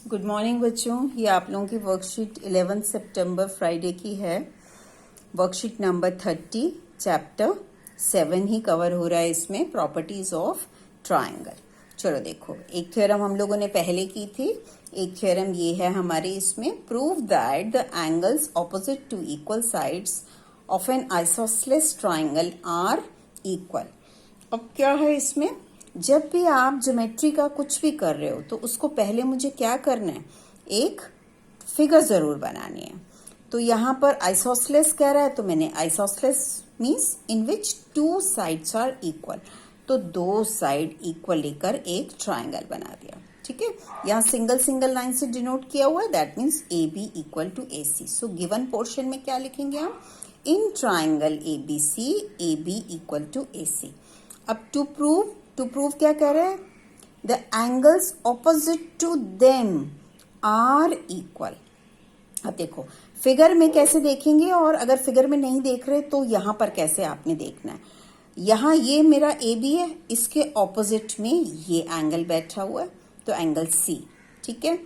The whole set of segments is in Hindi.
गुड मॉर्निंग बच्चों, ये आप लोगों की वर्कशीट 11 सितंबर फ्राइडे की है। वर्कशीट नंबर 30 चैप्टर 7 ही कवर हो रहा है इसमें, प्रॉपर्टीज ऑफ ट्रायंगल। चलो देखो, एक थ्योरम हम लोगों ने पहले की थी। एक थ्योरम ये है हमारे इसमें, prove that the angles opposite to equal sides of an isosceles triangle are equal. अब क्या है इसमें, जब भी आप ज्योमेट्री का कुछ भी कर रहे हो तो उसको पहले मुझे क्या करना है, एक फिगर जरूर बनानी है। तो यहाँ पर आइसोसेलेस कह रहा है, तो मैंने isosceles means in which two sides are equal, तो दो साइड इक्वल लेकर एक ट्राइंगल बना दिया। ठीक है, यहाँ सिंगल सिंगल लाइन से डिनोट किया हुआ है, that means A B equal to A C. So given portion में क्या लिखेंगे हम, in triangle A B C A B equal to A C. अब टू प्रूव क्या कह रहे हैं, the angles opposite to them are equal. अब देखो फिगर में कैसे देखेंगे, और अगर फिगर में नहीं देख रहे तो यहां पर कैसे आपने देखना है। यहां ये मेरा ए बी है, इसके ऑपोजिट में ये एंगल बैठा हुआ है, तो एंगल सी। ठीक है,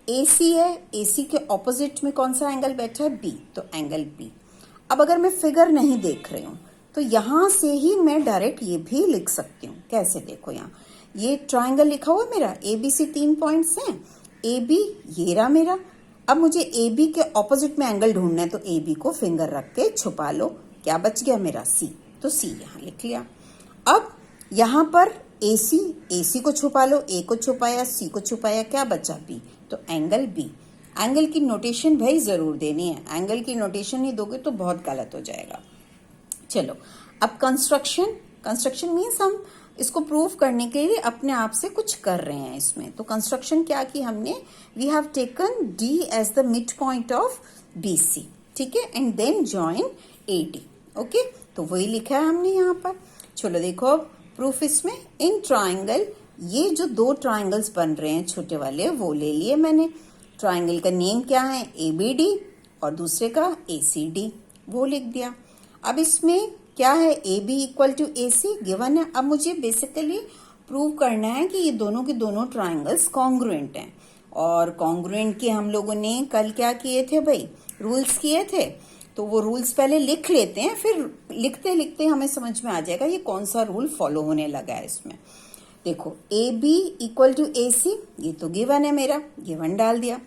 ए सी है, ए सी के ऑपोजिट में कौन सा एंगल बैठा है, बी, तो एंगल बी। अब अगर मैं फिगर नहीं देख रही हूं तो यहां से ही मैं डायरेक्ट ये भी लिख सकती हूँ। कैसे, देखो यहाँ ये ट्राइंगल लिखा हुआ है मेरा, ए बी सी 3 पॉइंट्स हैं, ए बी ये रहा मेरा। अब मुझे ए बी के ऑपोजिट में एंगल ढूंढना है, तो ए बी को फिंगर रख के छुपा लो, क्या बच गया मेरा, सी, तो सी यहाँ लिख लिया। अब यहाँ पर ए सी को छुपा लो, ए को छुपाया, सी को छुपाया, क्या बचा, बी, तो एंगल बी। एंगल की नोटेशन भाई जरूर देनी है, एंगल की नोटेशन नहीं दोगे तो बहुत गलत हो जाएगा। चलो अब कंस्ट्रक्शन मीन्स हम इसको प्रूव करने के लिए अपने आप से कुछ कर रहे हैं इसमें। तो कंस्ट्रक्शन क्या की हमने, we have taken D as the mid point of B C. ठीक है, and then join A D. Okay, तो वही लिखा है हमने यहाँ पर। चलो देखो अब प्रूफ इसमें, इन ट्राइंगल, ये जो दो ट्राइंगल्स बन रहे हैं छोटे वाले वो ले लिए मैंने। ट्राइंगल का नेम क्या है, ए बी डी, और दूसरे का ए सी डी, वो लिख दिया। अब इसमें क्या है, A B equal to A C given है। अब मुझे बेसिकली प्रूव करना है कि ये दोनों के दोनों ट्राइंगल्स कॉन्ग्रुएंट हैं। और कॉन्ग्रुएंट के हम लोगों ने कल क्या किए थे भाई, रूल्स किए थे। तो वो रूल्स पहले लिख लेते हैं, फिर लिखते लिखते हमें समझ में आ जाएगा ये कौन सा रूल फॉलो होने लगा है इसमें। देखो A B equal to A C, ये तो गिवन है मेरा, गिवन डाल दिया।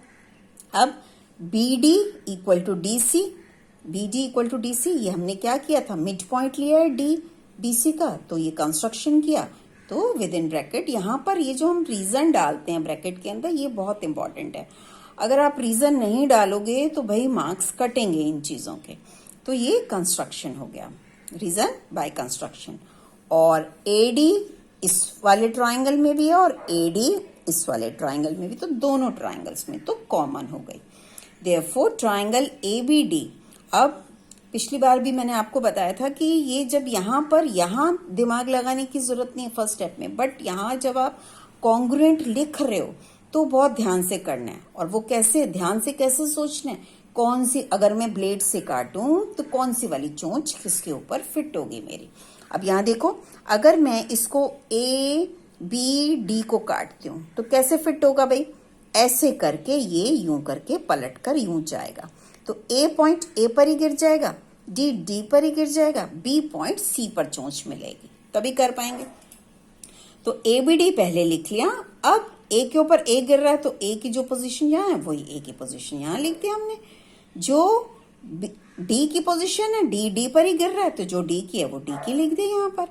अब B D equal to D C, B D equal to D C, ये हमने क्या किया था, मिड पॉइंट लिया है डी बी सी का, तो ये कंस्ट्रक्शन किया। तो विद इन ब्रैकेट, यहाँ पर ये जो हम रीजन डालते हैं ब्रैकेट के अंदर, ये बहुत इंपॉर्टेंट है। अगर आप रीजन नहीं डालोगे तो भाई मार्क्स कटेंगे इन चीजों के। तो ये कंस्ट्रक्शन हो गया, रीजन बाय कंस्ट्रक्शन। और ए डी इस वाले ट्राइंगल में भी है और ए डी इस वाले ट्राइंगल में भी, तो दोनों ट्राइंगल्स में तो कॉमन हो गई। Therefore triangle A B D. अब पिछली बार भी मैंने आपको बताया था कि ये जब यहाँ दिमाग लगाने की जरूरत नहीं है फर्स्ट स्टेप में, बट यहाँ जब आप कॉन्ग्रुएंट लिख रहे हो तो बहुत ध्यान से करना है। और वो कैसे, ध्यान से कैसे सोचना है, कौन सी, अगर मैं ब्लेड से काटूं तो कौन सी वाली चोंच किसके ऊपर फिट होगी मेरी। अब यहाँ देखो, अगर मैं इसको ए बी डी को काटती हूँ तो कैसे फिट होगा भाई, ऐसे करके ये यूं करके पलट कर यूं जाएगा, तो ए पॉइंट ए पर ही गिर जाएगा, डी डी पर ही गिर जाएगा, बी पॉइंट सी पर चोंच मिलेगी, तभी कर पाएंगे। तो ए बी डी पहले लिख लिया। अब ए के ऊपर ए गिर रहा है तो ए की जो पोजीशन यहाँ है वही ए की पोजीशन यहाँ लिख दिया हमने। जो डी की पोजीशन है, डी डी पर ही गिर रहा है, तो जो डी की है वो डी की लिख दी यहाँ पर।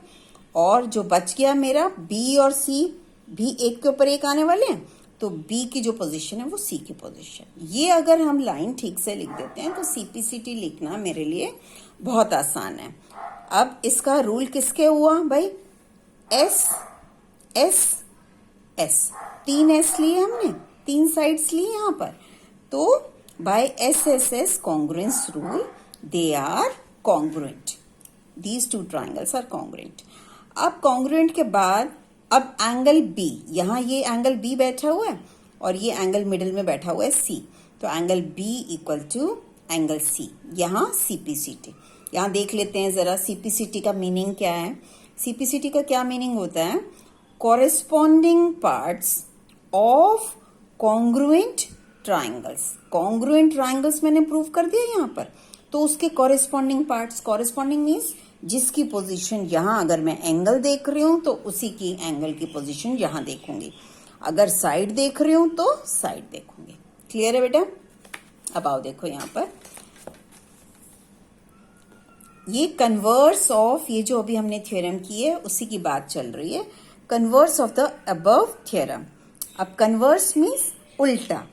और जो बच गया मेरा बी और सी भी एक के ऊपर एक आने वाले हैं, तो बी की जो पोजीशन है वो सी की पोजीशन। ये अगर हम लाइन ठीक से लिख देते हैं तो सीपीसीटी लिखना मेरे लिए बहुत आसान है। अब इसका रूल किसके हुआ भाई, एस एस एस, 3 एस लिए हमने, 3 साइड्स लिए यहाँ पर, तो by S S S congruence rule they are congruent, these two triangles are congruent. अब कॉन्ग्रुएंट के बाद अब एंगल बी, यहाँ ये एंगल बी बैठा हुआ है और ये एंगल मिडिल में बैठा हुआ है सी, तो angle B equal to angle C, यहाँ सीपीसीटी। यहाँ देख लेते हैं जरा सीपीसीटी का मीनिंग क्या है। सीपीसीटी का क्या मीनिंग होता है, corresponding parts of congruent triangles. Congruent triangles मैंने प्रूव कर दिया यहाँ पर, तो उसके कॉरेस्पॉन्डिंग पार्ट्स, कॉरेस्पॉन्डिंग मीन्स जिसकी पोजीशन यहाँ अगर मैं एंगल देख रही हूँ तो उसी की एंगल की पोजीशन यहाँ देखूंगी, अगर साइड देख रही हूँ तो साइड देखूंगी। क्लियर है बेटा? अब आओ देखो यहाँ पर, ये कन्वर्स ऑफ, ये जो अभी हमने थ्योरम की है उसी की बात चल रही है, converse of the above theorem. अब कन्वर्स मीन्स उल्टा।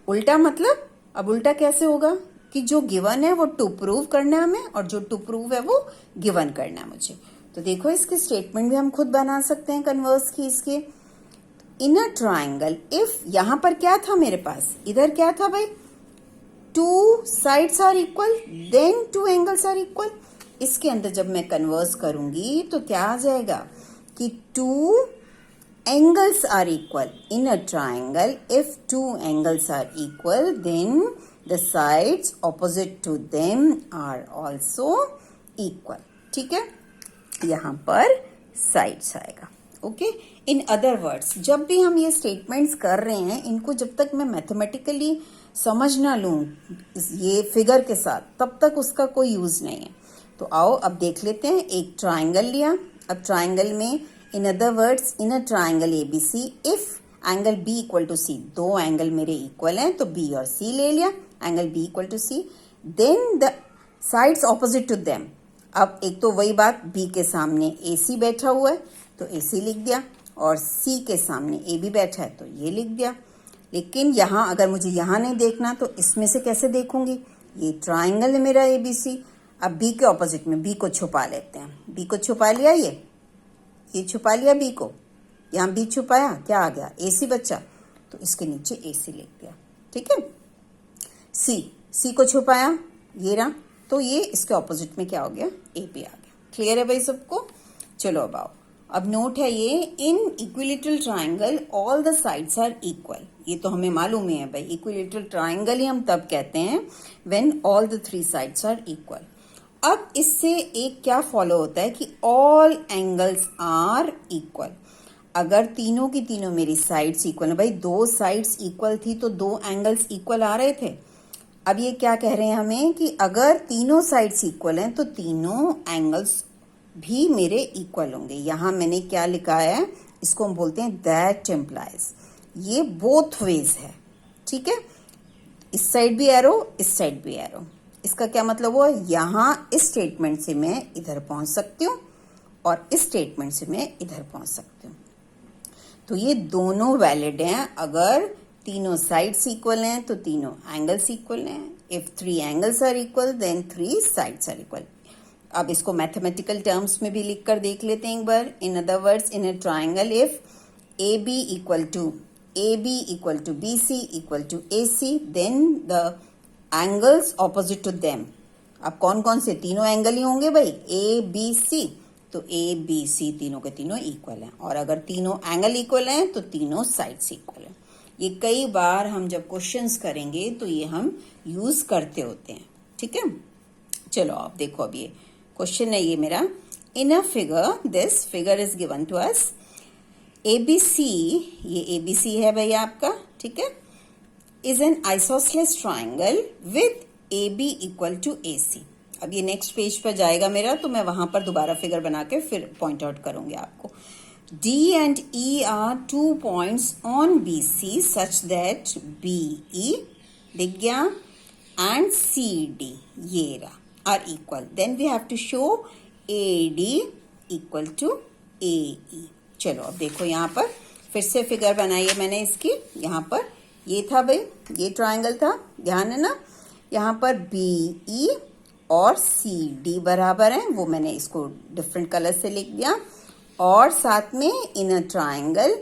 उल्टा मतलब, अब उल्टा कैसे होगा कि जो गिवन है वो टू प्रूव करना है हमें, और जो टू प्रूव है वो गिवन करना है मुझे। तो देखो इसकी स्टेटमेंट भी हम खुद बना सकते हैं कन्वर्स की इसके। इन अ ट्राइंगल इफ, यहां पर क्या था मेरे पास, इधर क्या था भाई, two sides are equal then two angles are equal. इसके अंदर जब मैं कन्वर्स करूंगी तो क्या आ जाएगा कि two angles are equal in a triangle, if two angles are equal then the sides opposite to them are also equal. ठीक है, यहां पर साइड्स आएगा। ओके, इन अदर वर्ड्स जब भी हम ये स्टेटमेंट्स कर रहे हैं, इनको जब तक मैं मैथमेटिकली समझ ना लूं ये फिगर के साथ, तब तक उसका कोई यूज नहीं है। तो आओ अब देख लेते हैं। एक ट्राइंगल लिया, अब ट्राइंगल में in other words, in a triangle ABC if angle B equal to C, दो एंगल मेरे इक्वल हैं तो बी और सी ले लिया, angle B equal to C, then the sides opposite to them. अब एक तो वही बात, बी के सामने ए सी बैठा हुआ है तो ए सी लिख दिया, और सी के सामने ए बी बैठा है तो ये लिख दिया। लेकिन यहाँ अगर मुझे यहाँ नहीं देखना तो इसमें से कैसे देखूंगी, ये ट्राइंगल है मेरा एबीसी, अब बी के ऑपोजिट में बी को छुपा लेते हैं। बी को छुपा लिया, ये छुपा लिया बी को, यहाँ बी छुपाया, क्या आ गया, ए सी बच्चा, तो इसके नीचे ए सी लिख दिया। ठीक है, सी को छुपाया, ये रहा, तो ये इसके ऑपोजिट में क्या हो गया, ए बी आ गया। क्लियर है भाई सबको? चलो अब आओ, अब नोट है ये, in equilateral triangle all the sides are equal. ये तो हमें मालूम ही है भाई, इक्विलेटरल ट्राइंगल ही हम तब कहते हैं when all the three sides are equal. अब इससे एक क्या फॉलो होता है कि ऑल एंगल्स आर इक्वल। अगर तीनों की तीनों मेरी साइड्स इक्वल है, भाई दो साइड्स इक्वल थी तो दो एंगल्स इक्वल आ रहे थे। अब ये क्या कह रहे हैं हमें कि अगर तीनों साइड्स इक्वल हैं तो तीनों एंगल्स भी मेरे इक्वल होंगे। यहां मैंने क्या लिखा है, इसको हम बोलते हैं दैट इम्प्लाइज, ये बोथ वेज है। ठीक है, इस साइड भी एरो, इस साइड भी एरो। इसका क्या मतलब हुआ, यहां इस स्टेटमेंट से मैं इधर पहुंच सकती हूँ और इस स्टेटमेंट से मैं इधर पहुंच सकती हूँ। तो ये दोनों वैलिड हैं। अगर तीनों साइड्स इक्वल हैं तो तीनों एंगल्स इक्वल हैं। If three angles are equal then three sides are equal. अब इसको मैथमेटिकल टर्म्स में भी लिख कर देख लेते हैं एक बार। In other words, in a triangle if A B equal to B C equal to A C, then the angles opposite to them. अब कौन कौन से, तीनों एंगल ही होंगे भाई, ए बी सी, तो ए बी सी तीनों के तीनों इक्वल हैं। और अगर तीनों एंगल इक्वल हैं तो तीनों साइड्स इक्वल हैं। ये कई बार हम जब क्वेश्चंस करेंगे तो ये हम यूज करते होते हैं। ठीक है, चलो आप देखो, अब ये क्वेश्चन है ये मेरा। In a figure, this figure is given to us, ABC, ये एबीसी है भैया आपका, ठीक है, is an isosceles triangle with AB equal to AC। अब ये नेक्स्ट पेज पर जाएगा मेरा, तो मैं वहां पर दोबारा फिगर बना के फिर पॉइंट आउट करूंगी आपको। D and E are 2 points on BC such that BE दिख गया and CD ये रहा are equal. Then we have to show AD equal to AE। चलो अब देखो यहाँ पर फिर से फिगर बनाई है मैंने इसकी। यहाँ पर ये था भाई, ये ट्राइंगल था, ध्यान है ना। यहाँ पर BE और CD बराबर हैं, वो मैंने इसको डिफरेंट कलर से लिख दिया। और साथ में in a triangle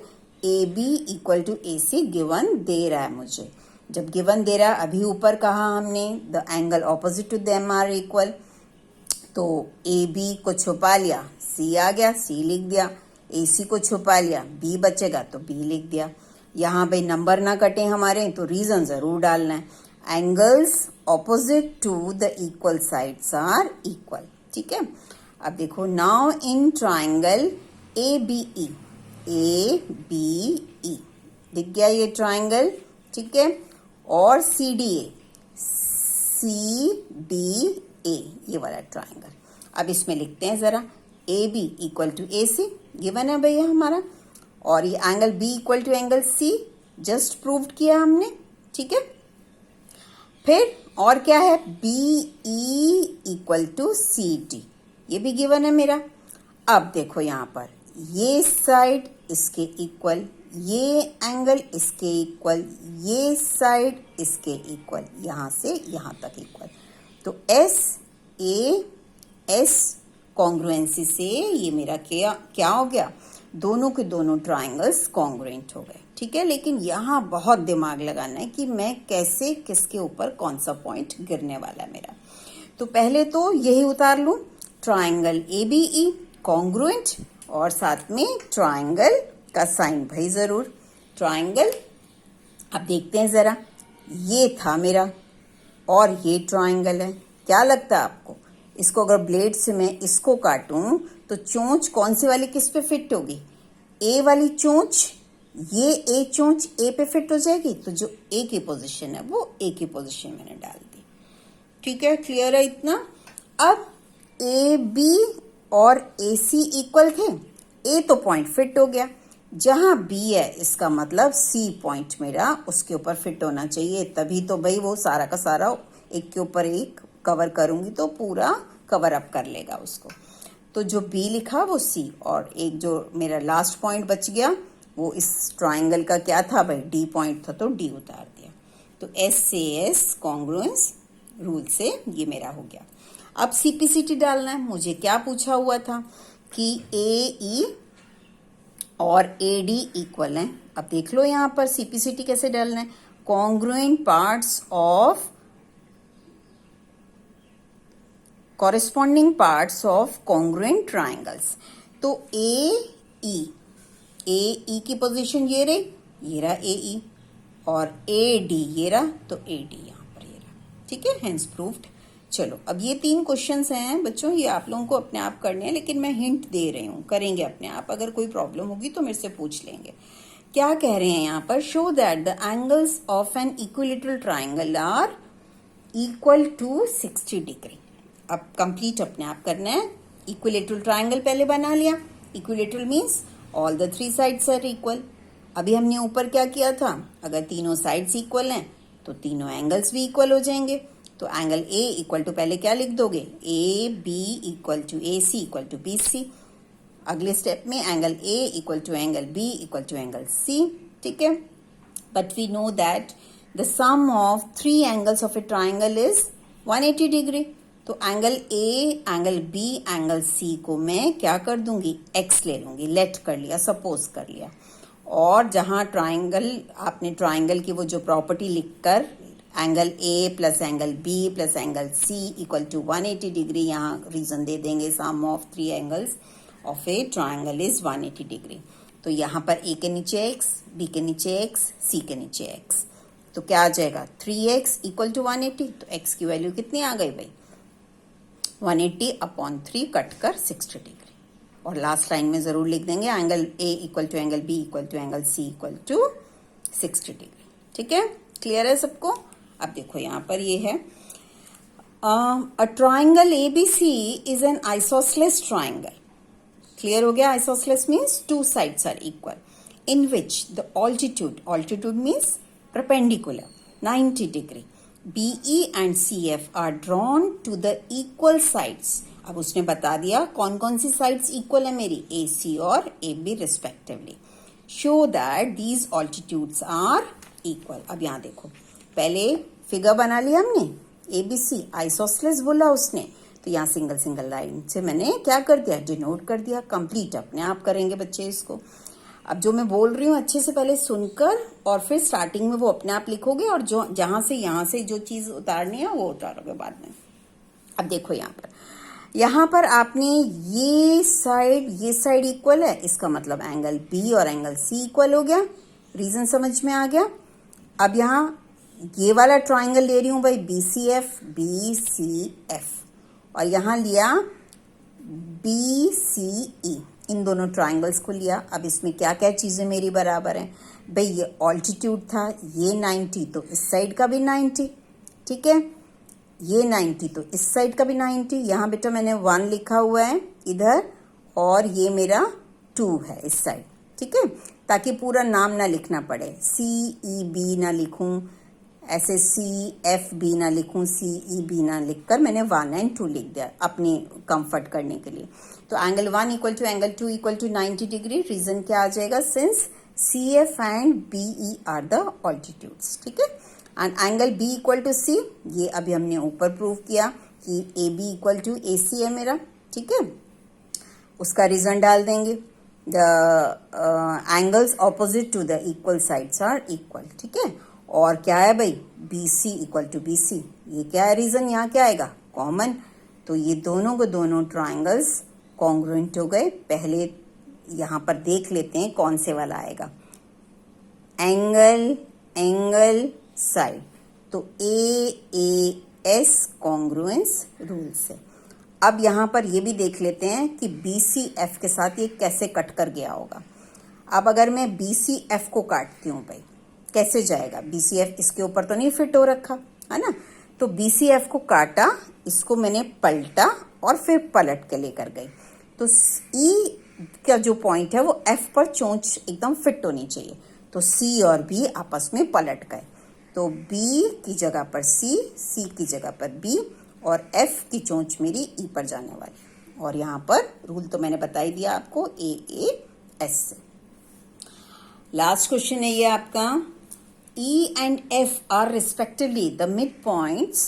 AB equal to AC given दे रहा है मुझे। जब गिवन दे रहा है, अभी ऊपर कहा हमने the angle opposite to them are equal, तो AB को छुपा लिया, C आ गया, C लिख दिया। AC को छुपा लिया, B बचेगा तो B लिख दिया। यहाँ भाई नंबर ना कटे हमारे, तो रीजन जरूर डालना है। Angles opposite to the equal sides are equal. ठीक है, अब देखो, now in triangle ABE, ABE दिख गया ये ट्राइंगल, ठीक है। और CDA ये वाला ट्राइंगल। अब इसमें लिखते हैं जरा, AB equal to AC given है भैया हमारा, और ये angle B equal to angle C just proved किया हमने, ठीक है। फिर और क्या है, BE इक्वल टू CD ये भी गिवन है मेरा। अब देखो यहाँ पर ये साइड इसके इक्वल, ये एंगल इसके इक्वल, ये साइड इसके इक्वल, यहां से यहां तक इक्वल। तो SAS कॉन्ग्रुएंसी से ये मेरा क्या हो गया, दोनों के दोनों ट्राइंगल्स कॉन्ग्रुएंट हो गए, ठीक है। लेकिन यहाँ बहुत दिमाग लगाना है कि मैं कैसे, किसके ऊपर कौन सा पॉइंट गिरने वाला है मेरा। तो पहले तो यही उतार लूं, ट्राइंगल ABE कॉन्ग्रुएंट, और साथ में ट्राइंगल का साइन भाई जरूर, ट्राइंगल। अब देखते हैं जरा, ये था मेरा और ये ट्राइंगल है। क्या लगता है आपको, इसको अगर ब्लेड से मैं इसको काटूं तो चोंच कौन सी वाली किस पे फिट होगी, ए वाली चोंच, ये ए चोंच ए पे फिट हो जाएगी। तो जो ए की पोजीशन है वो ए की पोजीशन मैंने डाल दी, ठीक है। क्लियर है इतना। अब AB और AC इक्वल थे, A तो पॉइंट फिट हो गया, जहां B है इसका मतलब C पॉइंट मेरा उसके ऊपर फिट होना चाहिए, तभी तो भाई वो सारा का सारा एक के ऊपर एक कवर करूंगी तो पूरा कवर अप कर लेगा उसको। तो जो B लिखा वो C, और एक जो मेरा लास्ट पॉइंट बच गया वो इस ट्राइंगल का क्या था भाई, D पॉइंट था, तो D उतार दिया। तो SAS कॉन्ग्रुएंस रूल से ये मेरा हो गया। अब CPCT डालना है। मुझे क्या पूछा हुआ था कि AE और AD इक्वल है। अब देख लो यहां पर CPCT कैसे डालना है, congruent parts of, corresponding parts of congruent triangles. तो AE की पोजीशन ये रही, ये रहा AE, और AD ये रहा, तो AD यहां पर ये रहा, ठीक है, हेंस प्रूव्ड। चलो अब ये 3 क्वेश्चंस हैं बच्चों, ये आप लोगों को अपने आप करने हैं, लेकिन मैं हिंट दे रही हूँ, करेंगे अपने आप। अगर कोई प्रॉब्लम होगी तो मेरे से पूछ लेंगे। क्या कह रहे हैं यहाँ पर, show that the angles of an equilateral triangle are equal to 60 degree. अब कंप्लीट अपने आप करना है। इक्विलेटरल ट्राइंगल पहले बना लिया, equilateral means all the 3 sides are equal. अभी हमने ऊपर क्या किया था, अगर तीनों साइड्स इक्वल हैं तो तीनों एंगल्स भी इक्वल हो जाएंगे। तो एंगल A इक्वल टू पहले क्या लिख दोगे, AB equal to AC equal to BC। अगले स्टेप में angle A equal to angle B equal to angle C, ठीक है। But we know that the sum of 3 angles of a triangle is 180 degree. तो angle A, angle B, angle C को मैं क्या कर दूंगी, X ले लूंगी, लेट कर लिया, सपोज कर लिया। और जहां ट्राइंगल, आपने ट्राइंगल की वो जो प्रॉपर्टी लिखकर angle A plus angle B plus angle C equal to 180 degree, यहाँ रीजन दे देंगे, sum of 3 angles of a triangle is 180 degree. तो यहाँ पर A के नीचे X, B के नीचे X, C के नीचे X, तो क्या आ जाएगा 3X इक्वल टू 180। तो X की वैल्यू कितनी आ गई भाई, 180 अपॉन 3 कट कर 60 डिग्री। और लास्ट लाइन में जरूर लिख देंगे angle A equal to angle B equal to angle C equal to 60 degree, ठीक है। क्लियर है सबको। अब देखो यहाँ पर ये है, a triangle ABC is an isosceles triangle. Clear हो गया, isosceles means 2 sides are equal, in which the altitude means perpendicular 90 degree, BE and CF are drawn to the equal sides. अब उसने बता दिया कौन कौन सी साइड्स इक्वल है मेरी, AC और AB respectively. Show that these altitudes are equal. अब यहाँ देखो, पहले फिगर बना लिया हमने, ABC आइसोसेलेस बोला उसने, तो यहाँ सिंगल सिंगल लाइन से मैंने क्या कर दिया, डिनोट कर दिया। कंप्लीट अपने आप करेंगे बच्चे इसको। अब जो मैं बोल रही हूँ अच्छे से पहले सुनकर, और फिर स्टार्टिंग में वो अपने आप लिखोगे, और जो जहां से यहाँ से जो चीज उतारनी है वो उतारोगे बाद में। अब देखो यहाँ पर आपने ये साइड इक्वल है, इसका मतलब एंगल B और एंगल C इक्वल हो गया, रीजन समझ में आ गया। अब यहाँ ये वाला ट्राइंगल ले रही हूं भाई, BCF, और यहां लिया BCE, इन दोनों ट्राइंगल्स को लिया। अब इसमें क्या क्या चीजें मेरी बराबर हैं, भाई ये ऑल्टीट्यूड था, ये 90 तो इस साइड का भी 90, ठीक है, ये 90 तो इस साइड का भी 90। यहाँ बेटा मैंने 1 लिखा हुआ है इधर, और ये मेरा 2 है इस साइड, ठीक है, ताकि पूरा नाम ना लिखना पड़े, CEB ना लिखूं, ऐसे CFB ना लिखूं, CEB ना लिखकर मैंने 1 and 2 लिख दिया अपनी कंफर्ट करने के लिए। तो angle 1 equal to angle 2 equal to 90 degree. Reason क्या आ जाएगा, since CF and BE are the altitudes, ठीक है। And angle B equal to C, ये अभी हमने ऊपर प्रूव किया कि AB इक्वल टू AC है मेरा, ठीक है। उसका रीजन डाल देंगे, the angles opposite to the equal sides are equal, ठीक है। और क्या है भाई, BC इक्वल टू BC, ये क्या है रीजन, यहाँ क्या आएगा, कॉमन। तो ये दोनों को दोनों ट्राइंगल्स कॉन्ग्रुएंट हो गए। पहले यहाँ पर देख लेते हैं कौन से वाला आएगा, एंगल एंगल साइड, तो AAS कॉन्ग्रुएंस रूल से। अब यहाँ पर ये भी देख लेते हैं कि BCF के साथ ये कैसे कट कर गया होगा। अब अगर मैं BCF को काटती हूँ भाई, कैसे जाएगा, BCF इसके ऊपर तो नहीं फिट हो रखा है ना, तो BCF को काटा, इसको मैंने पलटा और फिर पलट के लेकर गई, तो E का जो पॉइंट है वो F पर चोंच एकदम फिट होनी चाहिए। तो C और B आपस में पलट गए, तो B की जगह पर C की जगह पर B, और F की चोंच मेरी E पर जाने वाली। और यहाँ पर रूल तो मैंने बता ही दिया आपको, AAS से। लास्ट क्वेश्चन है ये आपका, E and F are respectively the midpoints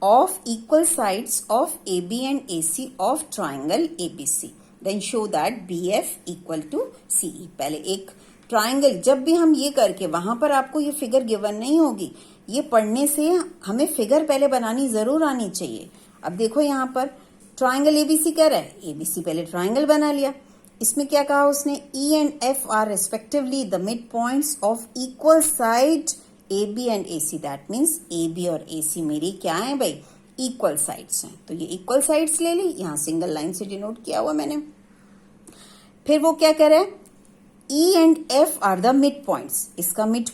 of equal sides of AB and AC of triangle ABC. Then show that BF equal to CE. पहले एक ट्राइंगल, जब भी हम ये करके, वहां पर आपको ये फिगर गिवन नहीं होगी, ये पढ़ने से हमें फिगर पहले बनानी जरूर आनी चाहिए। अब देखो यहाँ पर ट्राइंगल ABC कह रहा है, ABC पहले ट्राइंगल बना लिया, इसमें क्या कहा उसने, E and F are respectively the midpoints of equal side AB and AC. That means AB और AC मेरी क्या है भाई, इक्वल साइड्स हैं। तो ये इक्वल साइड्स ले ली, यहाँ सिंगल लाइन से डिनोट किया हुआ मैंने। फिर वो क्या कह रहा है, E and F are the midpoints, इसका मिड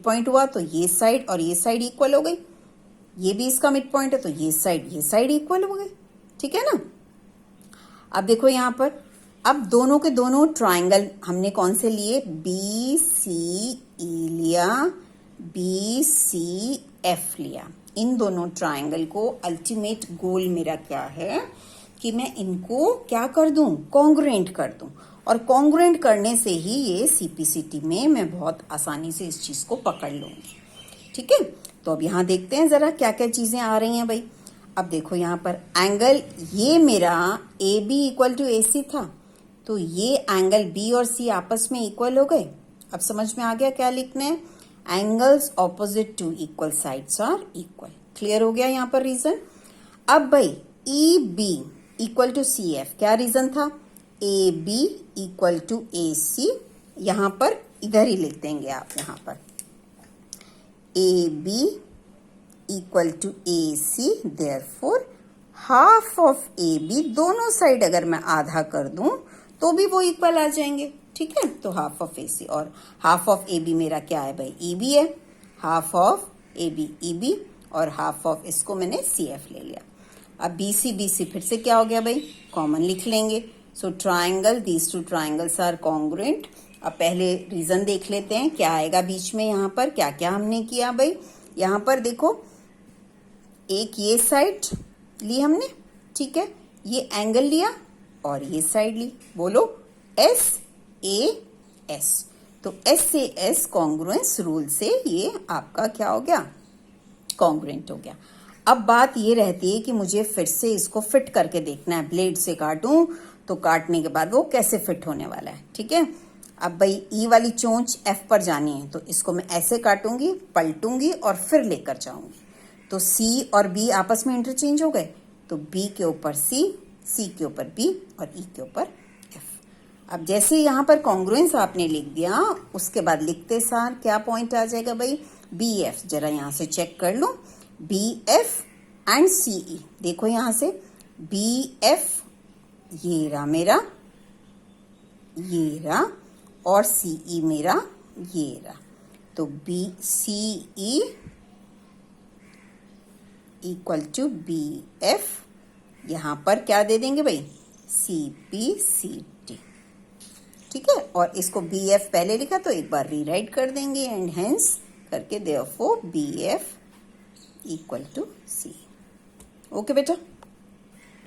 पॉइंट हुआ तो ये साइड और ये साइड इक्वल हो गई, ये भी इसका मिड पॉइंट है तो ये साइड इक्वल हो गई, ठीक है ना। अब देखो यहाँ पर, अब दोनों के दोनों ट्राइंगल हमने कौन से लिए, BCE लिया, BCF लिया। इन दोनों ट्राइंगल को अल्टीमेट गोल मेरा क्या है कि मैं इनको क्या कर दूं, कॉन्ग्रुएंट कर दूं, और कॉन्ग्रुएंट करने से ही ये CPCT में मैं बहुत आसानी से इस चीज को पकड़ लूंगी, ठीक है। तो अब यहाँ देखते हैं जरा क्या क्या चीजें आ रही हैं भाई। अब देखो यहाँ पर एंगल, ये मेरा AB इक्वल टू AC था, तो ये एंगल B और C आपस में इक्वल हो गए। अब समझ में आ गया क्या लिखना है, angles opposite to equal sides are equal. Clear हो गया यहाँ पर रीजन। अब भाई EB इक्वल टू CF, क्या रीजन था, AB इक्वल टू AC, यहाँ पर इधर ही लिख देंगे आप, यहाँ पर AB equal to AC, therefore half of AB, दोनों साइड अगर मैं आधा कर दूं तो भी वो इक्वल आ जाएंगे, ठीक है। तो हाफ ऑफ AC, और हाफ ऑफ AB मेरा क्या है भाई, EB है, हाफ ऑफ AB EB, और हाफ ऑफ इसको मैंने CF ले लिया। अब BC फिर से क्या हो गया भाई, कॉमन लिख लेंगे। So triangle, these two triangles are congruent. अब पहले रीजन देख लेते हैं क्या आएगा बीच में, यहाँ पर क्या क्या हमने किया भाई। यहाँ पर देखो, एक ये साइड ली हमने, ठीक है, ये एंगल लिया और ये साइड ली, बोलो SAS। तो SAS कॉन्ग्रुएंस रूल से ये आपका क्या हो गया, कॉन्ग्रुएंट हो गया। अब बात ये रहती है कि मुझे फिर से इसको फिट करके देखना है, ब्लेड से काटूं तो काटने के बाद वो कैसे फिट होने वाला है, ठीक है। अब भाई E वाली चोंच F पर जानी है, तो इसको मैं ऐसे काटूंगी, पलटूंगी और फिर लेकर जाऊंगी, तो C और B आपस में इंटरचेंज हो गए, तो B के ऊपर C के ऊपर B और E के ऊपर F। अब जैसे यहाँ पर कॉन्ग्रुएंस आपने लिख दिया, उसके बाद लिखते सार क्या पॉइंट आ जाएगा भाई, BF। जरा यहाँ से चेक कर लो, BF एंड CE, देखो यहाँ से BF, ये रहा मेरा, ये रहा, और सीई मेरा ये रहा। तो B C E equal to B F, यहां पर क्या दे देंगे भाई, CPCT। ठीक है, और इसको बी एफ पहले लिखा तो एक बार रीराइट कर देंगे एंड हेंस करके therefore B F equal to C. Okay बेटा।